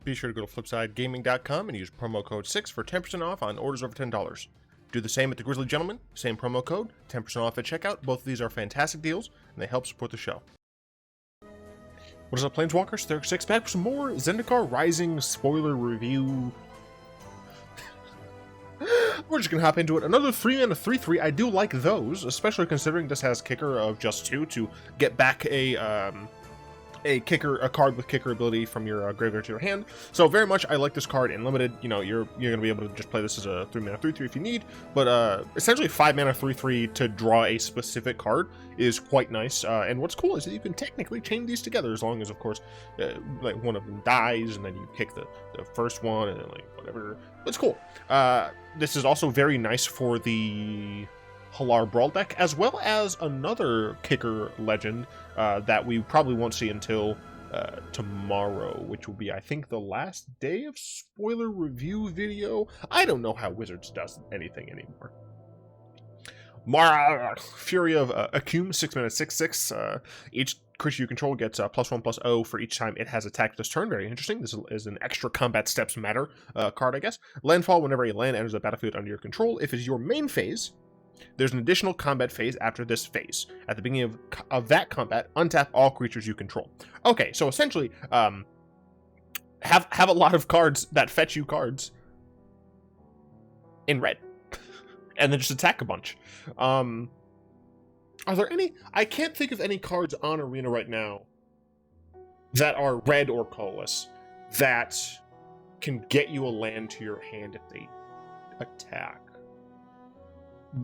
Be sure to go to flipsidegaming.com and use promo code 6 for 10% off on orders over $10. Do the same at the Grizzly Gentleman, same promo code, 10% off at checkout. Both of these are fantastic deals, and they help support the show. What is up, Planeswalkers? They're 6 back for some more Zendikar Rising spoiler review. We're just gonna hop into it. Another 3-mana 3/3. I do like those, especially considering this has kicker of just 2 to get back a card with kicker ability from your graveyard to your hand. So very much I like this card in limited. You know, you're gonna be able to just play this as a 3-mana 3/3 if you need, but essentially 5-mana 3/3 to draw a specific card is quite nice. And what's cool is that you can technically chain these together, as long as, of course, like one of them dies and then you pick the first one and then like whatever. It's cool. This is also very nice for the Halar Brawl deck, as well as another kicker legend that we probably won't see until tomorrow, which will be, I think, the last day of spoiler review video. I don't know how Wizards does anything anymore. Mara, Fury of Akum, 6-mana 6/6. Each creature you control gets +1/+0 for each time it has attacked this turn. Very interesting. This is an extra combat steps matter card, I guess. Landfall: whenever a land enters the battlefield under your control, if it's your main phase, there's an additional combat phase after this phase. At the beginning of that combat, untap all creatures you control. Okay, so essentially, have a lot of cards that fetch you cards in red, and then just attack a bunch. Are there any? I can't think of any cards on Arena right now that are red or colorless that can get you a land to your hand if they attack.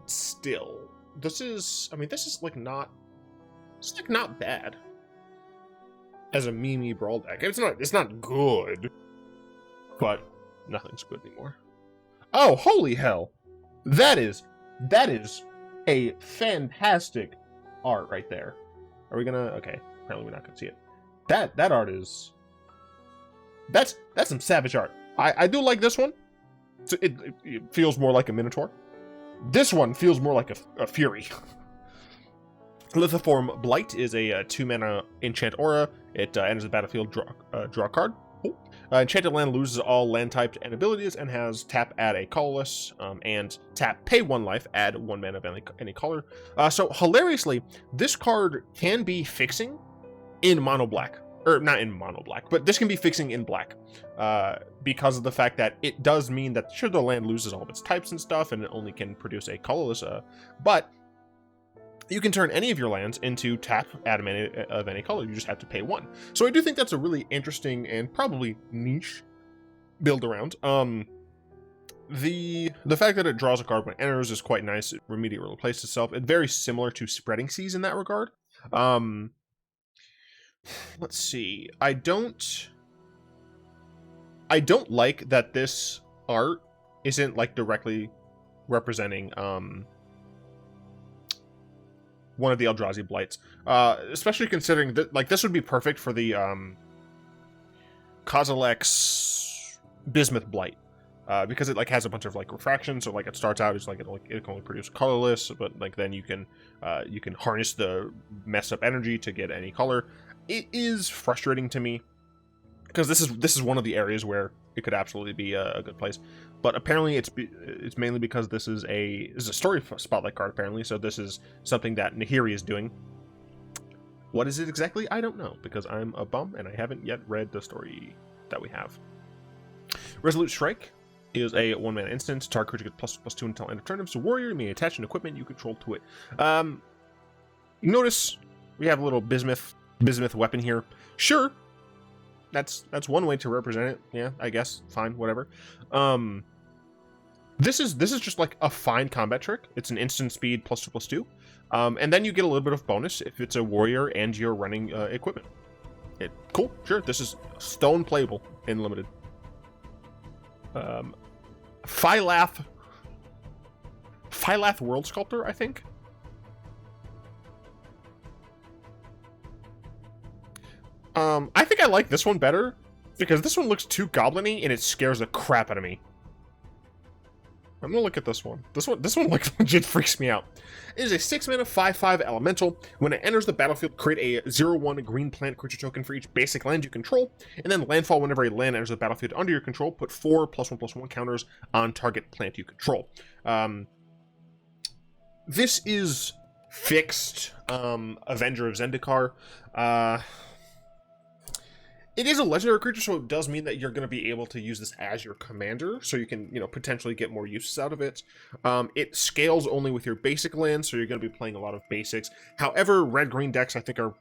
Still, this is like not bad as a Mimi Brawl deck. It's not good, but nothing's good anymore. Oh, holy hell. That is a fantastic art right there. Are we gonna? Okay, apparently we're not gonna see it. That art is that's some savage art. I do like this one. So it feels more like a Minotaur. This one feels more like a Fury. Lithiform Blight is a 2-mana enchant aura. It enters the battlefield, draw a card. Enchanted land loses all land types and abilities and has tap, add a colorless, and tap, pay 1 life, add 1 mana of any color. So hilariously, this card can be fixing in mono black. Or not in mono black, but this can be fixing in black, because of the fact that it does mean that sure, the land loses all of its types and stuff, and it only can produce a colorless, but you can turn any of your lands into tap, add mana of any color. You just have to pay 1. So I do think that's a really interesting and probably niche build around. The fact that it draws a card when it enters is quite nice. It immediately replaces itself. It's very similar to Spreading Seas in that regard. Let's see. I don't like that this art isn't like directly representing one of the Eldrazi Blights, especially considering that like this would be perfect for the Kozilek's Bismuth Blight, because it like has a bunch of like refractions. So like it starts out as like it can only produce colorless, but like then you can harness the mess up energy to get any color. It is frustrating to me because this is one of the areas where it could absolutely be a good place, but apparently it's mainly because this is a story spotlight card apparently. So this is something that Nahiri is doing. What is it exactly? I don't know, because I'm a bum and I haven't yet read the story that we have. Resolute Strike is a 1-mana instant. Target creature gets +2 until end of turn. If it's a warrior, you may attach an equipment you control to it. You notice we have a little bismuth weapon here. Sure, that's one way to represent it. Yeah, I guess. Fine, whatever. This is just like a fine combat trick. It's an instant speed +2/+2. And then you get a little bit of bonus if it's a warrior and you're running equipment. Cool, sure. This is stone playable in limited. Phylath World Sculptor, I think. I think I like this one better because this one looks too goblin-y and it scares the crap out of me. I'm gonna look at this one. This one like legit freaks me out. It is a 6-mana 5/5 elemental. When it enters the battlefield, create a 0/1 green plant creature token for each basic land you control, and then landfall whenever a land enters the battlefield under your control. Put 4 +1/+1 counters on target plant you control. This is fixed Avenger of Zendikar. It is a legendary creature, so it does mean that you're going to be able to use this as your commander, so you can, potentially get more uses out of it. It scales only with your basic lands, so you're going to be playing a lot of basics. However, red-green decks, I think, are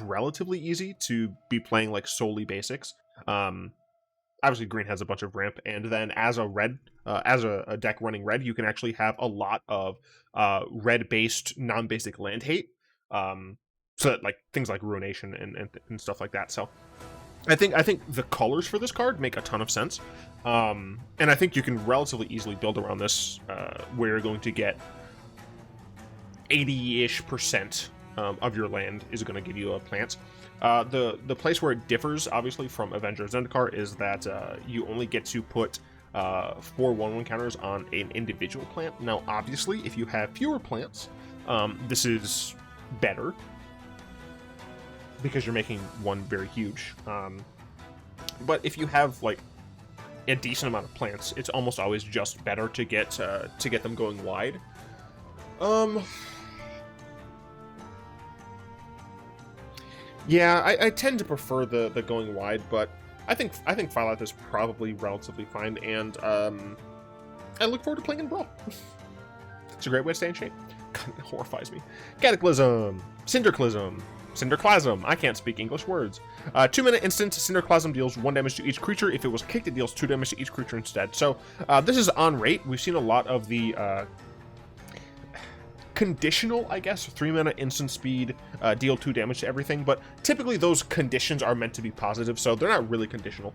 relatively easy to be playing, like, solely basics. Obviously, green has a bunch of ramp, and then as a deck running red, you can actually have a lot of red-based, non-basic land hate. So that, like, things like Ruination and stuff like that, so... I think the colors for this card make a ton of sense, and I think you can relatively easily build around this, where you're going to get 80-ish% of your land is going to give you a plant. The place where it differs, obviously, from Avenger of Zendikar is that you only get to put 4 1/1 counters on an individual plant. Now, obviously, if you have fewer plants, this is better, because you're making one very huge. But if you have like a decent amount of plants, it's almost always just better to get them going wide. Yeah, I tend to prefer the going wide, but I think Firelight is probably relatively fine, and I look forward to playing in Brawl. It's a great way to stay in shape. God, it horrifies me. Cataclysm, Cinderclasm, I can't speak English words. 2-mana instant, Cinderclasm deals 1 damage to each creature. If it was kicked, it deals 2 damage to each creature instead. So, this is on rate. We've seen a lot of the conditional, I guess, 3-mana instant speed, deal 2 damage to everything, but typically those conditions are meant to be positive, so they're not really conditional.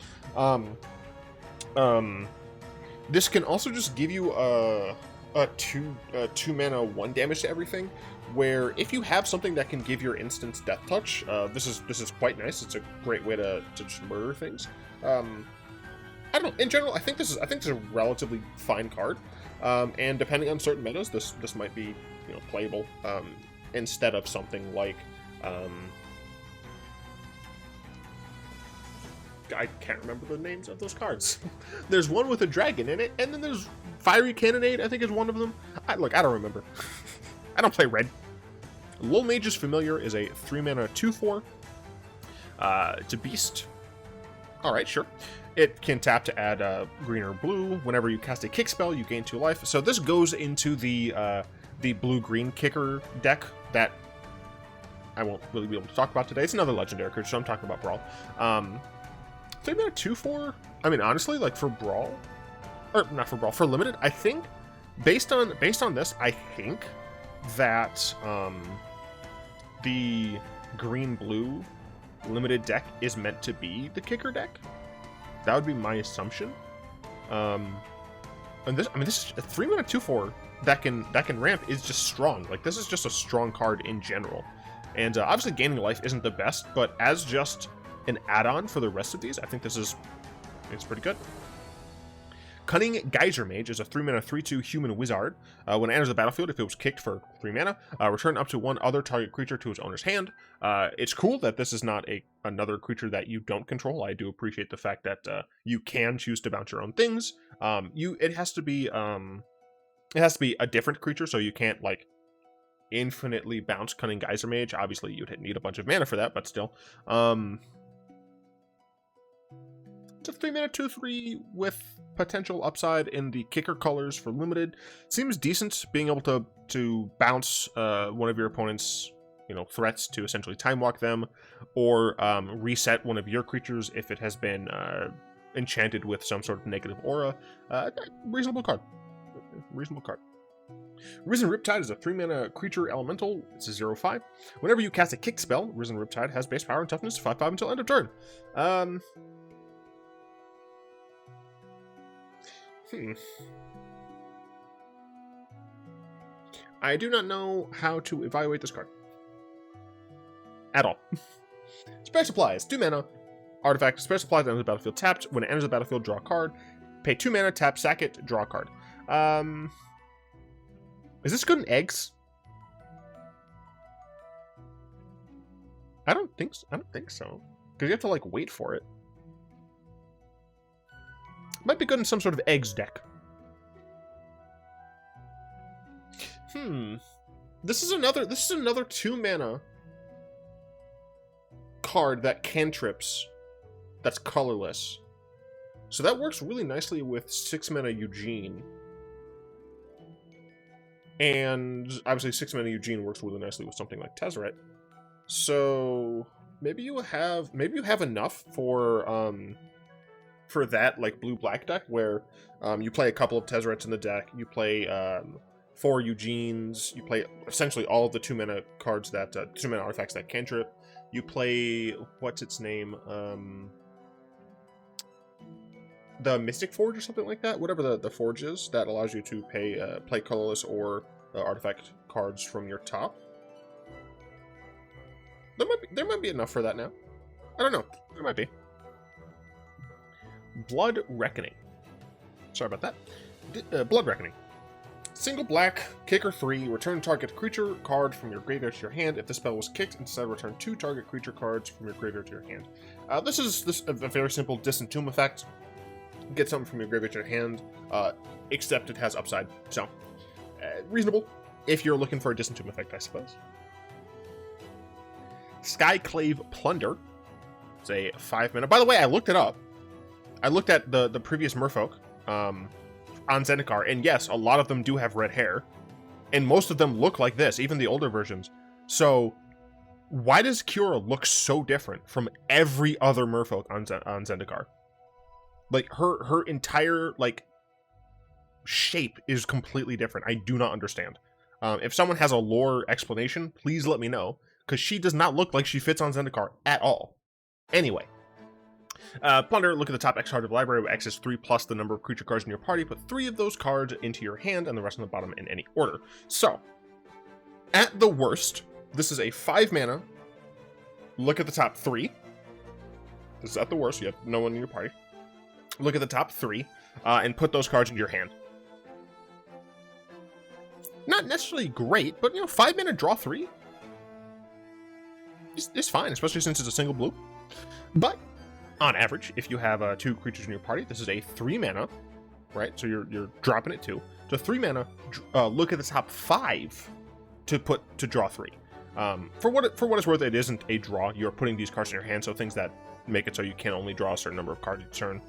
This can also just give you a 2-mana 1 damage to everything, where if you have something that can give your instants death touch, this is quite nice. It's a great way to just murder things. I don't know. In general, I think this is a relatively fine card, and depending on certain metas, this might be playable instead of something like I can't remember the names of those cards. There's one with a dragon in it, and then there's Fiery Cannonade, I think is one of them. I don't remember. I don't play red. Lol Mage's Familiar is a 3-mana 2/4. It's a beast. Alright, sure. It can tap to add green or blue. Whenever you cast a kick spell, you gain 2 life. So this goes into the blue-green kicker deck that I won't really be able to talk about today. It's another legendary creature, so I'm talking about Brawl. 3-mana 2/4. I mean, honestly, like for Brawl, or not for Brawl, for Limited, I think based on this, I think that the green-blue Limited deck is meant to be the kicker deck. That would be my assumption. And this is a 3-mana 2/4 that can ramp is just strong. Like, this is just a strong card in general. And obviously gaining life isn't the best, but as just an add-on for the rest of these, I think it's pretty good. Cunning Geyser Mage is a 3-mana 3/2 human wizard. When it enters the battlefield, if it was kicked for 3 mana, return up to 1 other target creature to its owner's hand. It's cool that this is not another creature that you don't control. I do appreciate the fact that you can choose to bounce your own things. It has to be a different creature, so you can't like infinitely bounce Cunning Geyser Mage. Obviously, you'd need a bunch of mana for that, but still. It's a 3-mana 2/3 with potential upside in the kicker colors for Limited. Seems decent, being able to bounce one of your opponent's threats to essentially time walk them, or reset one of your creatures if it has been enchanted with some sort of negative aura. Reasonable card. Risen Riptide is a 3-mana creature elemental. It's a 0/5. Whenever you cast a kick spell, Risen Riptide has base power and toughness 5/5 until end of turn. I do not know how to evaluate this card at all. Spare Supply is 2 mana. Artifact Spare Supply that enters the battlefield tapped. When it enters the battlefield, draw a card. Pay 2 mana, tap, sack it, draw a card. Is this good in eggs? I don't think so. Because you have to, like, wait for it. Might be good in some sort of eggs deck. This is another 2-mana card that cantrips that's colorless. So that works really nicely with 6-mana Eugene. And obviously 6-mana Eugene works really nicely with something like Tezzeret. So maybe you have enough for that, like, blue-black deck where you play a couple of Tezzerets in the deck, you play 4 Eugenes, you play essentially all of the 2-mana cards that 2-mana artifacts that cantrip. You play, what's its name? The Mystic Forge or something like that. Whatever the forge is that allows you to play colorless or artifact cards from your top. There might be enough for that now. I don't know. There might be. Blood Reckoning. Sorry about that. Blood Reckoning. Single black, kicker 3, return target creature card from your graveyard to your hand. If the spell was kicked, instead return 2 target creature cards from your graveyard to your hand. This is a very simple Distant Tomb effect. Get something from your graveyard to your hand, except it has upside. So, reasonable if you're looking for a Distant Tomb effect, I suppose. Skyclave Plunder. It's a 5-mana. By the way, I looked it up. I looked at the previous Merfolk on Zendikar, and yes, a lot of them do have red hair, and most of them look like this, even the older versions. So, why does Kiora look so different from every other Merfolk on Zendikar? Like, her entire, like, shape is completely different. I do not understand. If someone has a lore explanation, please let me know, because she does not look like she fits on Zendikar at all. Anyway. Plunder, look at the top X card of the library, where X is 3 plus the number of creature cards in your party. Put 3 of those cards into your hand and the rest on the bottom in any order. So, at the worst, this is a 5-mana. Look at the top 3. This is at the worst. You have no one in your party. Look at the top 3 and put those cards into your hand. Not necessarily great, but, 5-mana draw 3 is fine, especially since it's a single blue. But on average, if you have 2 creatures in your party, this is a 3-mana, right? So you're dropping it 2. So 3-mana, look at the top 5 to draw 3. For what it's worth, it isn't a draw. You're putting these cards in your hand, so things that make it so you can only draw a certain number of cards each turn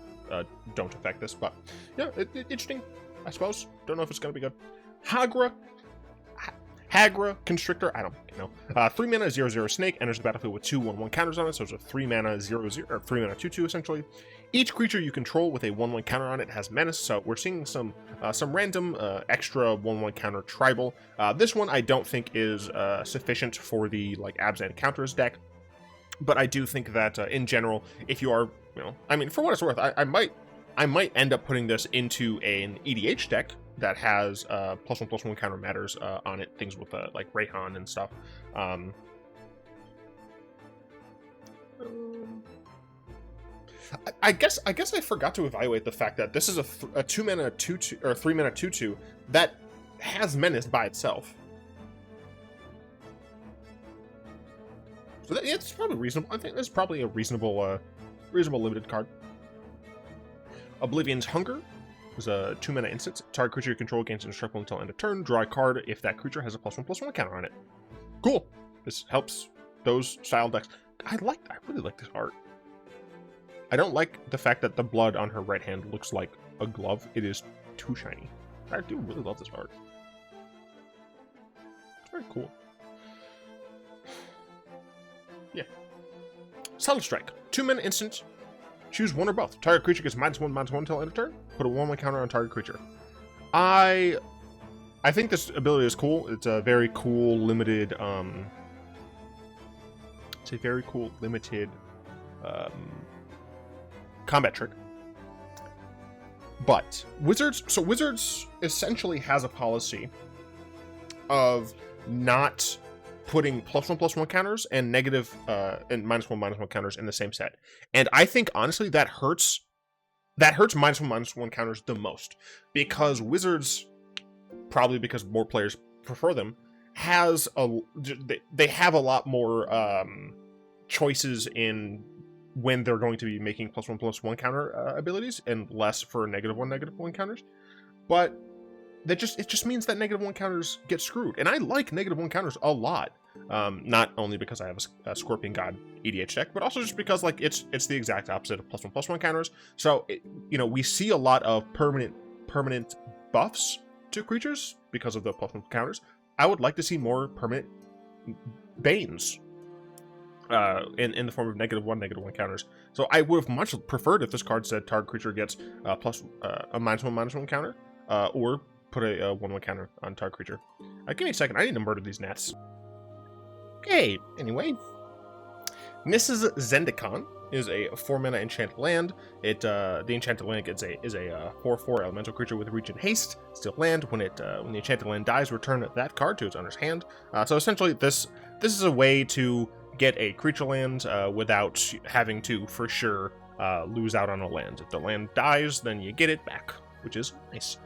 don't affect this. But yeah, interesting, I suppose. Don't know if it's going to be good. Hagra Constrictor, I don't know. 3-mana 0/0 snake enters the battlefield with 2 1/1 counters on it, so it's a 3-mana 0/0 or 3-mana 2/2 essentially. Each creature you control with a 1/1 counter on it has menace, so we're seeing some random extra 1/1 counter tribal. This one I don't think is sufficient for the like abs and counters deck, but I do think that in general, if you are, I mean, for what it's worth, I might end up putting this into an EDH deck that has +1/+1 counter matters on it, things with like Rayhan and stuff. I guess I forgot to evaluate the fact that this is a 2-mana 2/2 or 3-mana 2/2 that has menace by itself. So it's probably reasonable. I think that's probably a reasonable limited card. Oblivion's Hunger is a 2-mana instant. Target creature you control gains indestructible until end of turn. Draw a card if that creature has a +1/+1 counter on it. Cool. This helps those style decks. I really like this art. I don't like the fact that the blood on her right hand looks like a glove. It is too shiny. I do really love this art. It's very cool. Yeah. Subtle Strike. 2-mana instant. Choose one or both. Target creature gets -1/-1 until end of turn. Put a 1/1 counter on target creature. I think this ability is cool. It's a very cool limited combat trick. But Wizards essentially has a policy of not putting +1/+1 counters and negative and -1/-1 counters in the same set. And I think honestly that hurts that hurts -1/-1 counters the most, because Wizards, probably because more players prefer them, they have a lot more choices in when they're going to be making +1/+1 counter abilities, and less for -1/-1 counters. But it just means that -1 counters get screwed, and I like -1 counters a lot. Not only because I have a Scorpion God EDH deck, but also just because like it's the exact opposite of +1/+1 counters. So we see a lot of permanent buffs to creatures because of the +1 counters. I would like to see more permanent banes in the form of -1/-1 counters. So I would have much preferred if this card said target creature gets a -1/-1 counter, or put a 1/1 counter on target creature. Give me a second. I need to murder these gnats. Okay, anyway. Mrs. Zendikon is a 4-mana enchanted land. The enchanted land is a 4/4 elemental creature with reach and haste. Still land. When the enchanted land dies, return that card to its owner's hand. So essentially, this is a way to get a creature land without having to, for sure, lose out on a land. If the land dies, then you get it back, which is nice.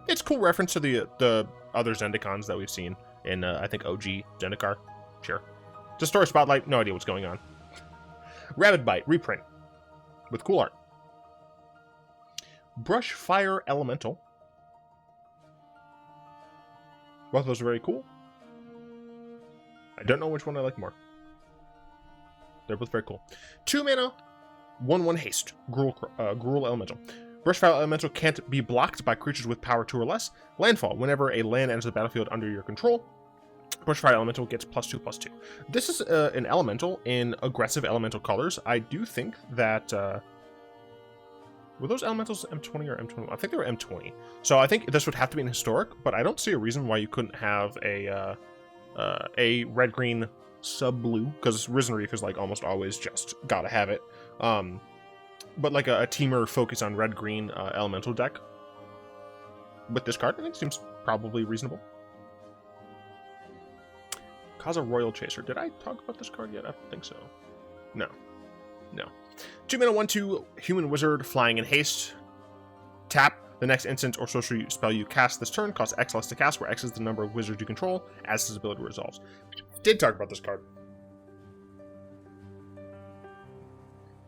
It's a cool reference to the other Zendikons that we've seen in, I think, OG Zendikar. Sure. Just Story Spotlight, no idea what's going on. Rabid Bite, reprint. With cool art. Brush Fire Elemental. Both of those are very cool. I don't know which one I like more. They're both very cool. 2-mana, 1/1 haste. Gruul Elemental. Brushfire Elemental can't be blocked by creatures with power 2 or less. Landfall. Whenever a land enters the battlefield under your control, Brushfire Elemental gets +2/+2. This is an elemental in aggressive elemental colors. I do think that... were those elementals M20 or M21? I think they were M20. So I think this would have to be an historic, but I don't see a reason why you couldn't have a red-green sub-blue, because Risen Reef is like almost always just gotta have it. But like a teamer focus on red-green elemental deck with this card, I think seems probably reasonable. Cause a Royal Chaser. Did I talk about this card yet? I don't think so. No. 2-mana, 1/2 human wizard, flying in haste. Tap. The next instant or sorcery spell you cast this turn costs X less to cast, where X is the number of wizards you control as his ability resolves. Did talk about this card.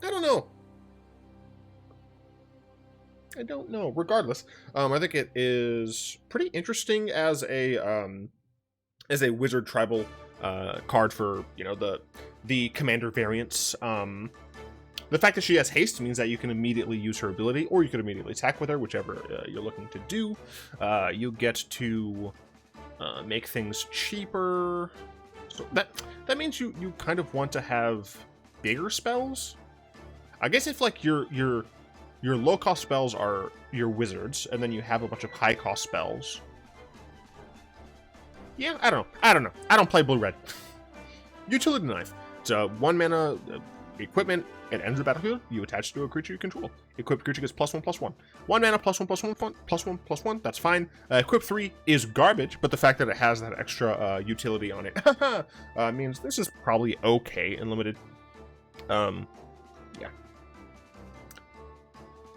I don't know. Regardless, I think it is pretty interesting as a wizard tribal card for the commander variants. The fact that she has haste means that you can immediately use her ability, or you can immediately attack with her, whichever you're looking to do. You get to make things cheaper. So that means you kind of want to have bigger spells. I guess if like your low cost spells are your wizards, and then you have a bunch of high cost spells. Yeah, I don't know. I don't play blue red. Utility Knife. It's a 1-mana equipment. It enters the battlefield. You attach it to a creature you control. Equipped creature gets +1/+1. 1-mana +1/+1. That's fine. Equip 3 is garbage, but the fact that it has that extra utility on it means this is probably okay in limited. Yeah.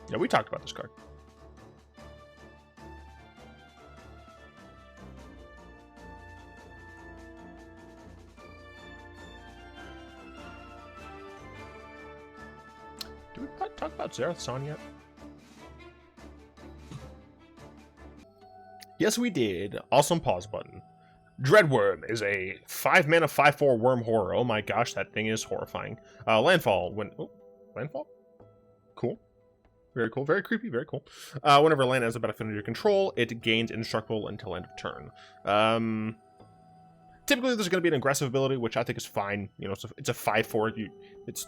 Yeah, we talked about this card. Did we talk about Zerathon yet? Yes, we did. Awesome pause button. Dreadworm is a 5-mana 5/4 worm horror. Oh my gosh, that thing is horrifying. Landfall. Landfall? Cool. Very cool. Very creepy. Very cool. Whenever land has a battlefield under your control, it gains indestructible until end of turn. Typically, there's going to be an aggressive ability, which I think is fine. It's a 5/4. Its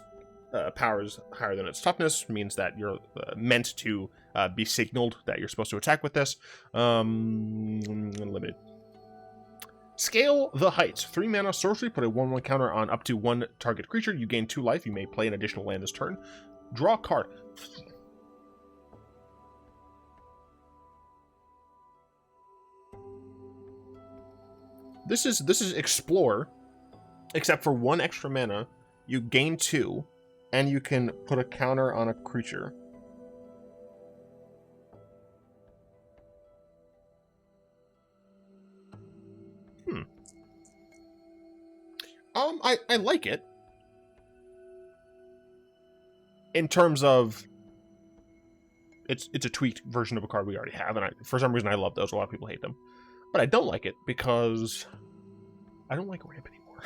power is higher than its toughness, means that you're meant to be signaled that you're supposed to attack with this. Limited. Scale the Heights. 3-mana sorcery. Put a 1/1 counter on up to 1 target creature. You gain 2 life. You may play an additional land this turn. Draw a card. This is Explore, except for 1 extra mana, you gain 2, and you can put a counter on a creature. I like it. In terms of it's a tweaked version of a card we already have, and for some reason I love those. A lot of people hate them. But I don't like it because I don't like ramp anymore.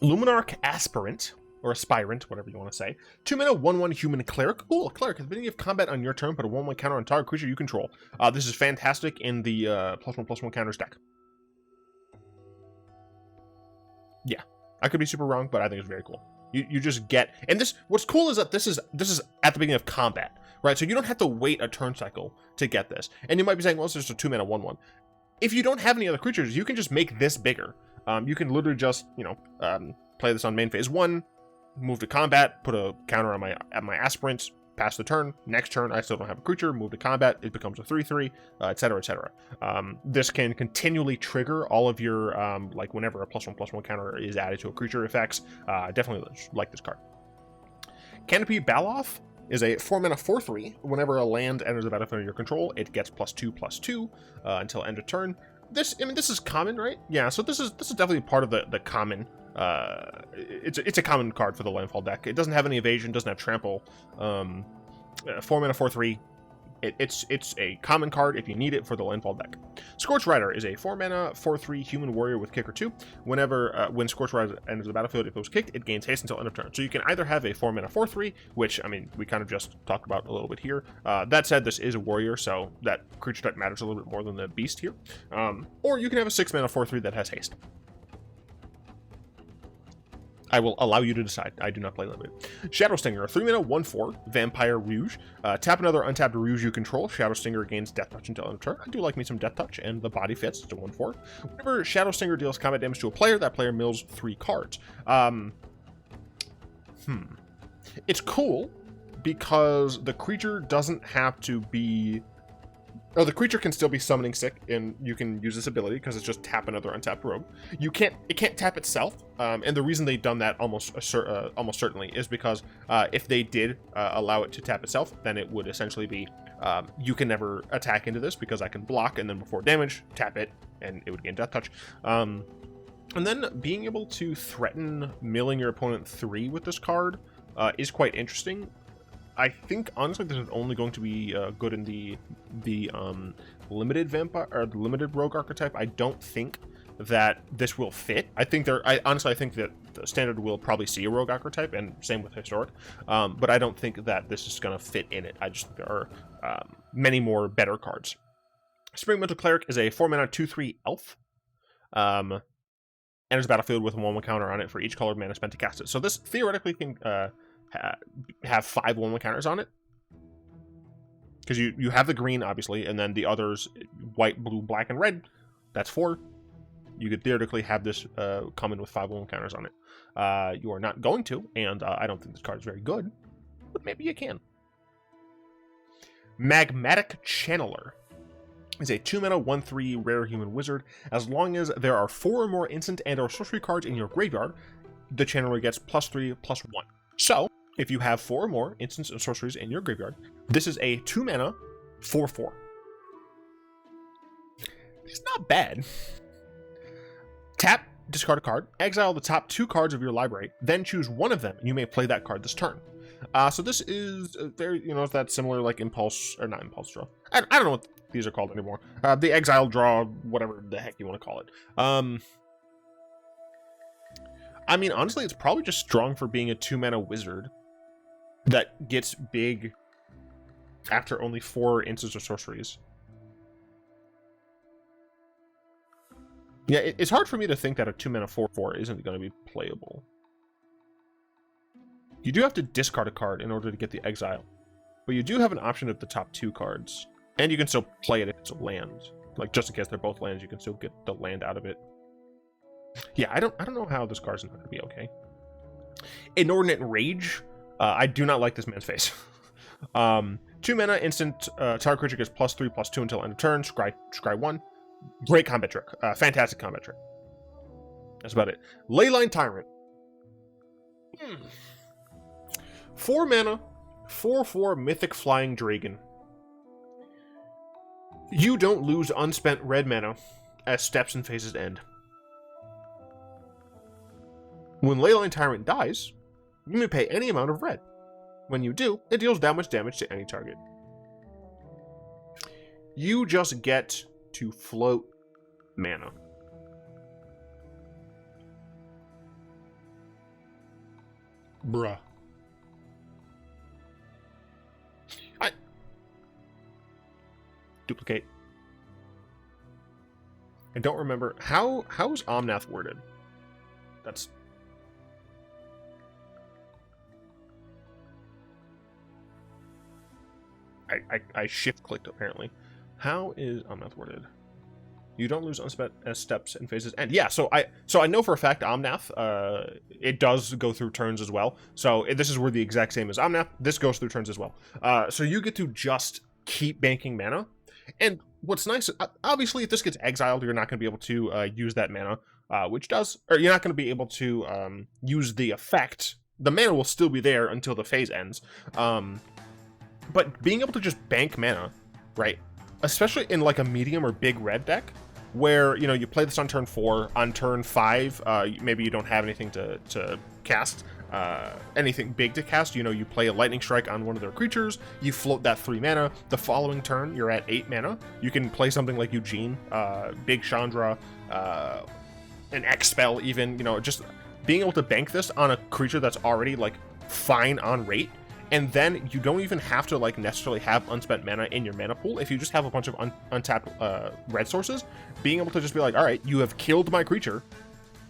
Luminarch Aspirant, or Aspirant, whatever you want to say. 2 mana, 1/1 human cleric. Ooh, a cleric. At the beginning of combat on your turn, put a 1/1 counter on target creature you control. This is fantastic in the +1/+1 counters deck. Yeah, I could be super wrong, but I think it's very cool. You just get, and this, what's cool is that this is at the beginning of combat, right? So you don't have to wait a turn cycle to get this. And you might be saying, well, it's just a 2 mana 1/1. If you don't have any other creatures, you can just make this bigger. You can literally just, play this on main phase 1, move to combat, put a counter on my aspirants, pass the turn. Next turn, I still don't have a creature. Move to combat, it becomes a 3/3, etc., etc. This can continually trigger all of your whenever a +1/+1 counter is added to a creature effects. Definitely like this card. Canopy Baloth is a 4 mana 4/3. Whenever a land enters the battlefield under your control, it gets +2/+2 until end of turn. This is common, right? Yeah, so this is definitely part of the common. It's a common card for the landfall deck. It doesn't have any evasion, doesn't have trample. 4 mana 4/3. It's a common card if you need it for the landfall deck. Scorch Rider is a 4 mana 4/3 human warrior with kicker 2. When Scorch Rider enters the battlefield, if it was kicked, it gains haste until end of turn. So you can either have a 4 mana 4/3, which we kind of just talked about a little bit here. That said, this is a warrior, so that creature type matters a little bit more than the beast here. Or you can have a 6 mana 4/3 that has haste. I will allow you to decide. I do not play limited. Shadow Stinger, 3 mana 1/4 Vampire Rouge. Tap another untapped Rouge you control. Shadow Stinger gains Death Touch until end of turn. I do like me some Death Touch, and the body fits. It's a 1/4. Whenever Shadow Stinger deals combat damage to a player, that player mills 3 cards. It's cool because the creature doesn't have to be. Oh, the creature can still be summoning sick, and you can use this ability because it's just tap another untapped rogue. It can't tap itself, and the reason they've done that almost certainly is because if they did allow it to tap itself, then it would essentially be you can never attack into this because I can block, and then before damage, tap it, and it would gain Death Touch. And then being able to threaten milling your opponent 3 with this card is quite interesting. I think honestly this is only going to be good in the limited vampire or the limited rogue archetype. I don't think that this will fit. I think that the standard will probably see a rogue archetype, and same with historic. But I don't think that this is going to fit in it. I just think there are many more better cards. Springmental Cleric is a 4 mana 2/3 elf. Enters the battlefield with a 1/1 counter on it for each colored mana spent to cast it. So this theoretically can have 5 1/1 counters on it, because you have the green obviously, and then the others white, blue, black, and red. That's 4. You could theoretically have this come in with 5 1/1 counters on it. You are not going to, and I don't think this card is very good, but maybe you can. Magmatic Channeler is a 2 mana 1/3 rare human wizard. As long as there are 4 or more instant and/or sorcery cards in your graveyard, the Channeler gets +3/+1. So if you have 4 or more instants and sorceries in your graveyard, this is a 2 mana 4/4. It's not bad. Tap, discard a card, exile the top 2 cards of your library, then choose one of them, and you may play that card this turn. So this is very, that similar like impulse, or not impulse draw. I don't know what these are called anymore. The exile draw, whatever the heck you want to call it. I mean, honestly, it's probably just strong for being a 2 mana wizard that gets big after only 4 instants or sorceries. Yeah, it's hard for me to think that a 2 mana 4/4 isn't going to be playable. You do have to discard a card in order to get the exile, but you do have an option of the top 2 cards, and you can still play it if it's a land. Like, just in case they're both lands, you can still get the land out of it. Yeah, I don't know how this card's not going to be okay. Inordinate Rage. I do not like this man's face. 2 mana instant. Target creature gets +3/+2 until end of turn. Scry 1. Great combat trick. Fantastic combat trick. That's about it. Leyline Tyrant 4 mana, 4/4 Mythic Flying Dragon. You don't lose unspent red mana as steps and phases end. When Leyline Tyrant dies, you may pay any amount of red. When you do, it deals that much damage to any target. You just get to float mana. Bruh. Duplicate. I don't remember how's Omnath worded. That's I shift clicked apparently. How is Omnath worded? You don't lose unspent as steps and phases end. Yeah, so I know for a fact Omnath, it does go through turns as well. So this is where the exact same as Omnath. This goes through turns as well. So you get to just keep banking mana. And what's nice, obviously, if this gets exiled, you're not going to be able to use that mana, which does, or you're not going to be able to use the effect. The mana will still be there until the phase ends. But being able to just bank mana, right? Especially in like a medium or big red deck, where, you know, you play this on turn 4, on turn 5, maybe you don't have anything to cast, anything big to cast. You know, you play a lightning strike on one of their creatures, you float that 3 mana, the following turn you're at 8 mana. You can play something like Eugene, Big Chandra, an X spell even, you know, just being able to bank this on a creature that's already like fine on rate. And then you don't even have to like necessarily have unspent mana in your mana pool. If you just have a bunch of untapped red sources, being able to just be like, all right, you have killed my creature,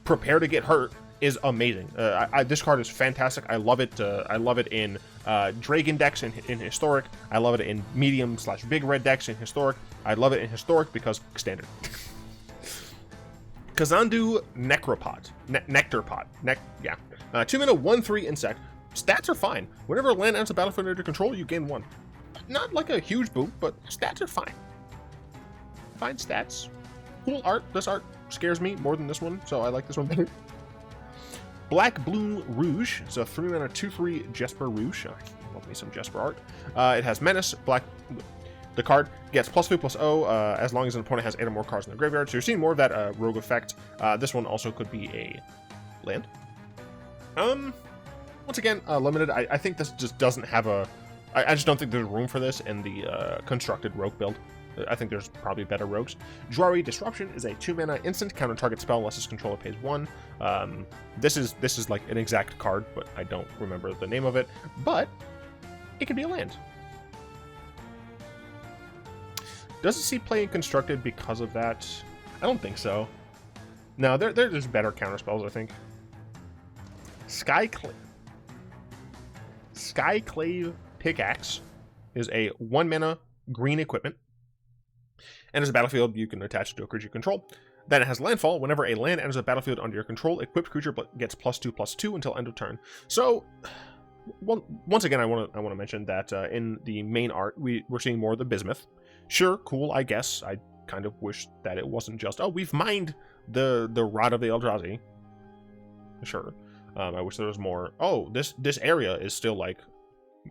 prepare to get hurt, is amazing. This card is fantastic. I love it. I love it in Dragon decks in Historic. I love it in medium/big red decks in Historic. I love it in Historic because standard. Kazandu Necropod. Nectarpod. 2 mana, 1/3 insect. Stats are fine. Whenever a land enters the battlefield under control, you gain 1. Not like a huge boom, but stats are fine. Fine stats. Cool art. This art scares me more than this one, so I like this one better. Black Blue Rouge. It's a 3 mana 2/3 Jesper Rouge. Love me some Jesper art. It has Menace. The card gets +2/+0 as long as an opponent has 8 or more cards in their graveyard. So you're seeing more of that rogue effect. This one also could be a land. Once again, limited. I think this just doesn't have a... I just don't think there's room for this in the constructed rogue build. I think there's probably better rogues. Jwari Disruption is a 2 mana instant counter target spell unless its controller pays 1. This is like an exact card, but I don't remember the name of it. But it could be a land. Does it see play in constructed because of that? I don't think so. No, there's better counter spells, I think. Skyclave Pickaxe is a 1 mana green equipment. And as a battlefield, you can attach it to a creature you control. Then it has landfall. Whenever a land enters the battlefield under your control, equipped creature gets +2/+2 until end of turn. So, once again, I want to mention that in the main art, we're seeing more of the bismuth. Sure, cool, I guess. I kind of wish that it wasn't just, oh, we've mined the Rod of the Eldrazi. Sure. I wish there was more. Oh, this area is still like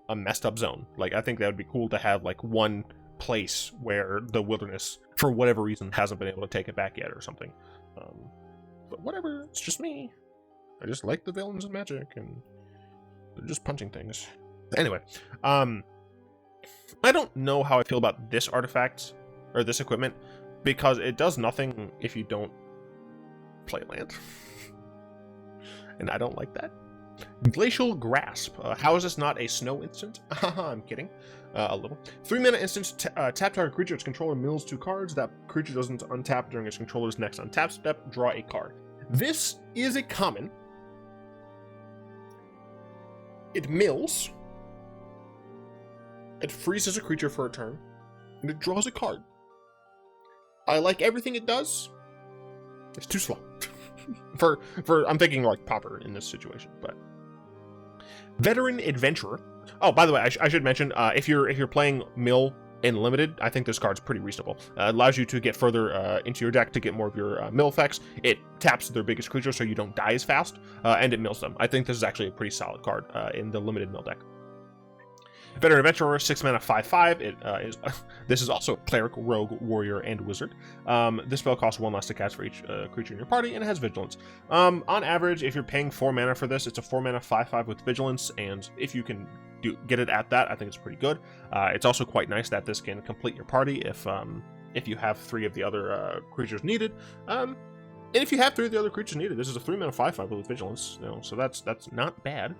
a messed up zone. Like, I think that would be cool to have like one place where the wilderness, for whatever reason, hasn't been able to take it back yet or something. But whatever, it's just me. I just like the villains and Magic, and they're just punching things. Anyway, I don't know how I feel about this artifact or this equipment, because it does nothing if you don't play land. And I don't like that. Glacial Grasp. How is this not a snow instant? I'm kidding. A little. 3 mana instant. Tap target creature. Its controller mills 2 cards. That creature doesn't untap during its controller's next untap step. Draw a card. This is a common. It mills. It freezes a creature for a turn. And it draws a card. I like everything it does. It's too slow. for I'm thinking like Pauper in this situation, but Veteran Adventurer. Oh, by the way, I should mention if you're playing mill in limited, I think this card's pretty reasonable. It allows you to get further into your deck to get more of your mill effects. It taps their biggest creature so you don't die as fast, and it mills them. I think this is actually a pretty solid card in the limited mill deck. Veteran Adventurer, 6 mana, 5/5. It is this is also Cleric, Rogue, Warrior, and Wizard. This spell costs 1 less to cast for each creature in your party, and it has Vigilance. On average, if you're paying 4 mana for this, it's a 4 mana, 5/5 with Vigilance, and if you can get it at that, I think it's pretty good. It's also quite nice that this can complete your party if you have 3 of the other creatures needed. And if you have 3 of the other creatures needed, this is a 3 mana, 5/5 with Vigilance. You know, so that's not bad.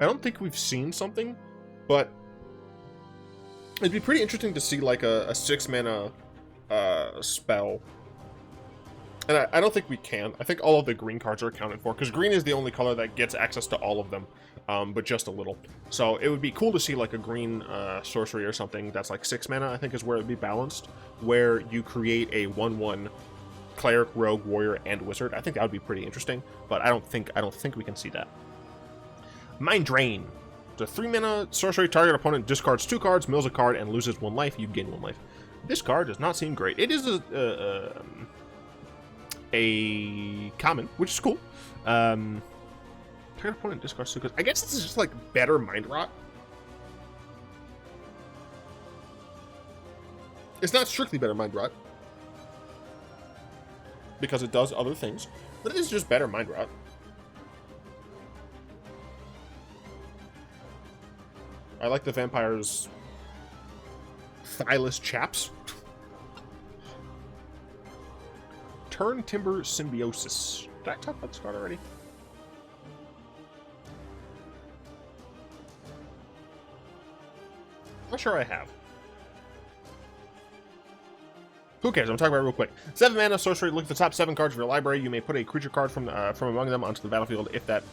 I don't think we've seen something, but it'd be pretty interesting to see like a 6 mana spell. And I don't think we can. I think all of the green cards are accounted for, because green is the only color that gets access to all of them, but just a little. So it would be cool to see like a green sorcery or something that's like 6 mana, I think is where it would be balanced, where you create a 1/1 Cleric, Rogue, Warrior, and Wizard. I think that would be pretty interesting, but I don't think we can see that. Mind Drain. It's a 3 mana sorcery. Target opponent discards 2 cards, mills a card, and loses 1 life. You gain 1 life. This card does not seem great. It is a common, which is cool. Target opponent discards 2 cards. I guess this is just like better Mind Rot. It's not strictly better Mind Rot, because it does other things, but it is just better Mind Rot. I like the vampire's thyless chaps. Turn Timber Symbiosis. Did I talk about this card already? I'm not sure I have. Who cares? I'm talking about it real quick. 7 mana sorcery. Look at the top 7 cards of your library. You may put a creature card from among them onto the battlefield if that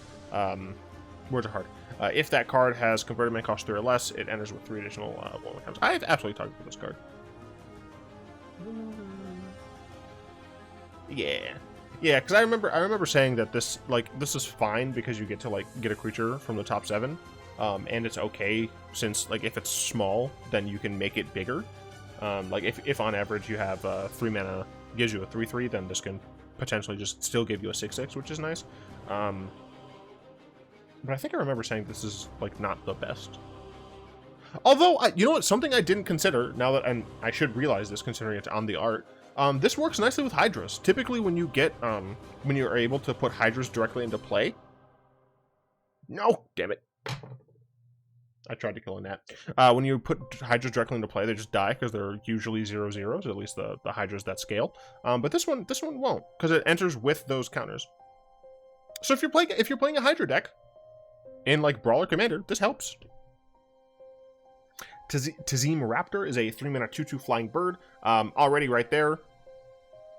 words are hard. If that card has converted mana cost 3 or less, it enters with 3 additional counts. I've absolutely talked about this card. Yeah, because I remember saying that this is fine because you get to like get a creature from the top 7, and it's okay since like if it's small, then you can make it bigger. Like if on average you have 3 mana gives you a 3/3, then this can potentially just still give you a 6/6, which is nice. But I think I remember saying this is like not the best. Although, you know what? Something I didn't consider now that, and I should realize this considering it's on the art. This works nicely with Hydras. Typically, when you get when you're able to put Hydras directly into play. No, damn it! I tried to kill a gnat. When you put Hydras directly into play, they just die because they're usually 0/0s, at least the Hydras that scale. But this one won't, because it enters with those counters. So if you're playing a Hydra deck in like Brawl or Commander, this helps. Tazim Raptor is a 3 mana 2/2 flying bird. Already right there,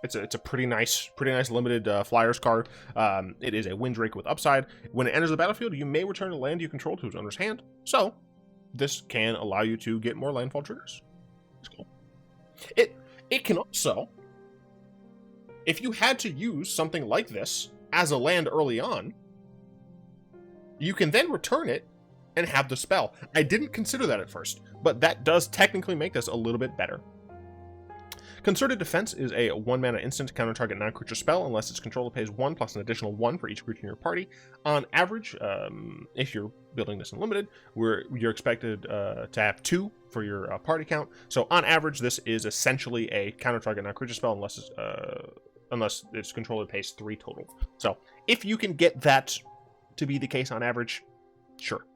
it's a pretty nice limited flyers card. It is a Windrake with upside. When it enters the battlefield, you may return a land you control to its owner's hand. So this can allow you to get more landfall triggers. It's cool. It can also, if you had to use something like this as a land early on, you can then return it and have the spell. I didn't consider that at first, but that does technically make this a little bit better. Concerted Defense is a 1 mana instant counter target non-creature spell unless its controller pays 1 plus an additional 1 for each creature in your party. On average, if you're building this in limited, you're expected to have 2 for your party count. So on average, this is essentially a counter target non-creature spell unless its controller pays 3 total. So if you can get that to be the case on average, sure.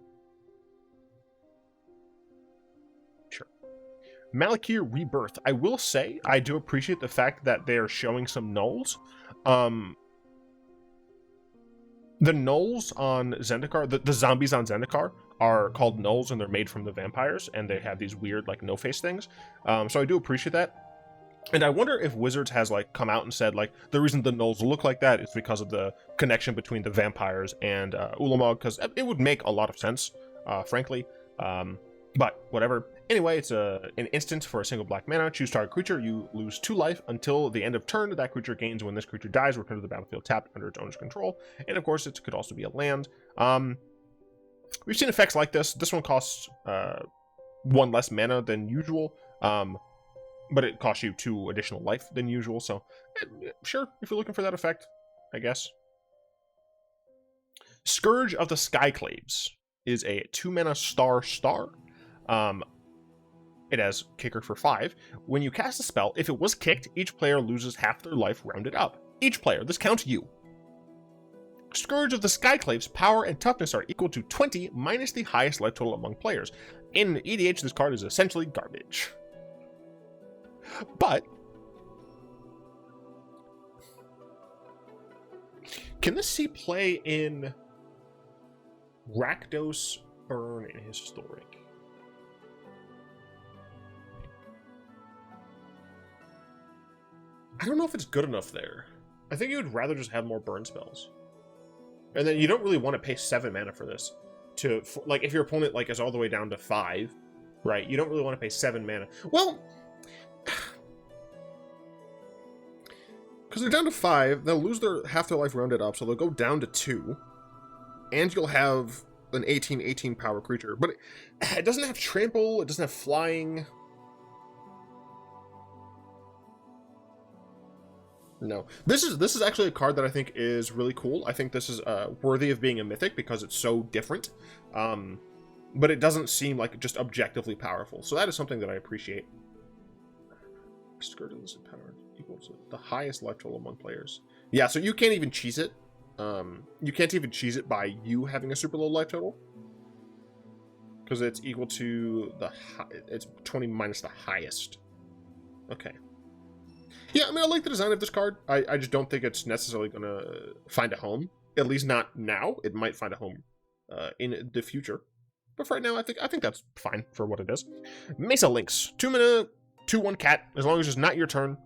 Malakir Rebirth. I will say, I do appreciate the fact that they are showing some nulls. The nulls on Zendikar, the zombies on Zendikar are called nulls, and they're made from the vampires, and they have these weird, like, no-face things. So I do appreciate that. And I wonder if Wizards has, like, come out and said, like, the reason the nulls look like that is because of the connection between the vampires and Ulamog, because it would make a lot of sense, frankly. But whatever. Anyway, it's an instant for a single black mana. Choose target creature. You lose 2 life until the end of turn. That creature gains when this creature dies. Return to the battlefield tapped under its owner's control. And of course, it could also be a land. We've seen effects like this. This one costs 1 less mana than usual, but it costs you 2 additional life than usual, so sure, if you're looking for that effect, I guess. Scourge of the Skyclaves is a 2-mana star. It has kicker for 5. When you cast a spell, if it was kicked, each player loses half their life rounded up. Each player, this counts you. Scourge of the Skyclaves' power and toughness are equal to 20 minus the highest life total among players. In EDH, this card is essentially garbage. But can this see play in Rakdos, Burn, and Historic? I don't know if it's good enough there. I think you would rather just have more burn spells. And then you don't really want to pay 7 mana for this. Like, if your opponent like is all the way down to 5, right? You don't really want to pay 7 mana. Well, because they're down to 5, they'll lose half their life rounded up, so they'll go down to 2. And you'll have an 18 power creature. But it doesn't have trample, it doesn't have flying. No. This is actually a card that I think is really cool. I think this is worthy of being a mythic because it's so different. But it doesn't seem like just objectively powerful. So that is something that I appreciate. Scourge of the power equals the highest life total among players. Yeah, so you can't even cheese it. You can't even cheese it by you having a super low life total. Because it's equal to it's 20 minus the highest. Okay. Yeah, I mean, I like the design of this card. I just don't think it's necessarily going to find a home. At least not now. It might find a home in the future. But for right now, I think that's fine for what it is. Mesa Lynx. 2 mana, 2/1 cat. As long as it's not your turn,